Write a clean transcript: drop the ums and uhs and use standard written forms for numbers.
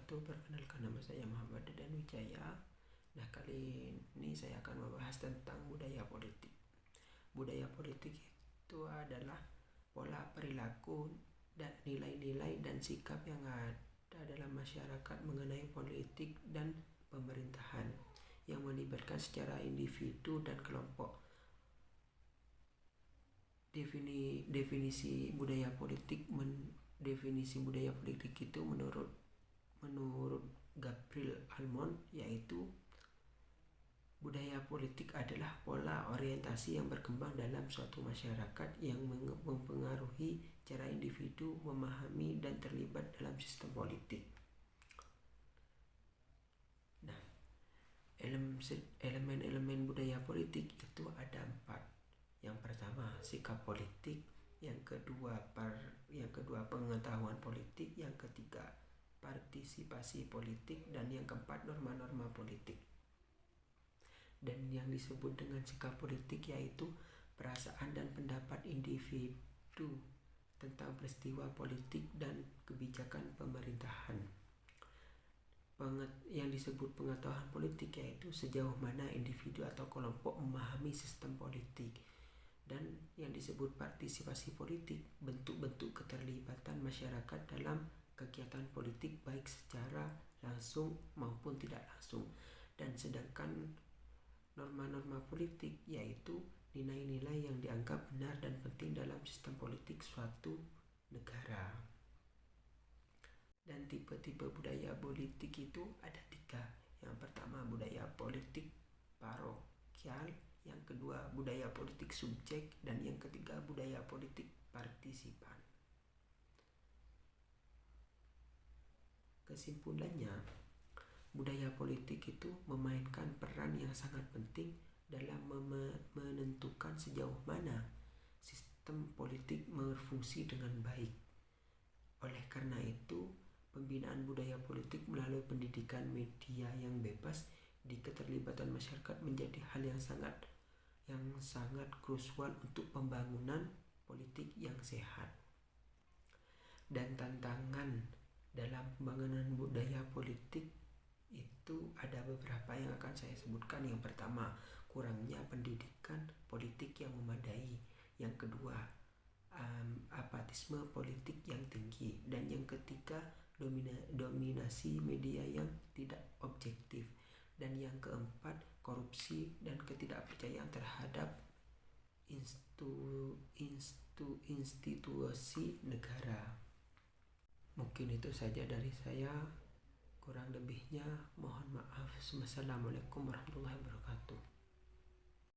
wabarakatuh. Perkenalkan, nama saya Muhammad Dedan Wijaya. Nah, kali ini saya akan membahas tentang budaya politik. Budaya politik itu adalah pola perilaku dan nilai-nilai dan sikap yang ada dalam masyarakat mengenai politik dan pemerintahan yang melibatkan secara individu dan kelompok. Definisi budaya politik itu menurut Gabriel Almond, yaitu budaya politik adalah pola orientasi yang berkembang dalam suatu masyarakat yang mempengaruhi cara individu memahami dan terlibat dalam sistem politik. Nah, elemen budaya politik itu ada 4. Yang pertama, sikap politik. Yang kedua, pengetahuan politik. Yang ketiga, partisipasi politik. Dan yang keempat, norma-norma politik. Dan yang disebut dengan sikap politik yaitu perasaan dan pendapat individu tentang peristiwa politik dan kebijakan pemerintahan. Yang disebut pengetahuan politik yaitu sejauh mana individu atau kelompok memahami sistem politik. Dan yang disebut partisipasi politik, bentuk-bentuk keterlibatan masyarakat dalam kegiatan politik baik secara langsung maupun tidak langsung. Dan sedangkan norma-norma politik yaitu nilai-nilai yang dianggap benar dan penting dalam sistem politik suatu negara. Dan tipe-tipe budaya politik itu ada 3. Yang pertama, budaya politik parokial. Yang kedua, budaya politik subjek. Dan yang ketiga, budaya politik partisipan. Kesimpulannya, budaya politik itu memainkan peran yang sangat penting dalam menentukan sejauh mana sistem politik berfungsi dengan baik. Oleh karena itu, pembinaan budaya politik melalui pendidikan media yang bebas di keterlibatan masyarakat menjadi hal yang sangat krusial untuk pembangunan politik yang sehat. Dan tantangan dalam pembangunan budaya politik itu ada beberapa yang akan saya sebutkan. Yang pertama, kurangnya pendidikan politik yang memadai. Yang kedua, apatisme politik yang tinggi. Dan yang ketiga, dominasi media yang tidak objektif. Dan yang keempat, korupsi dan ketidakpercayaan terhadap institusi negara. Mungkin itu saja dari saya. Kurang lebihnya mohon maaf. Wassalamualaikum warahmatullahi wabarakatuh.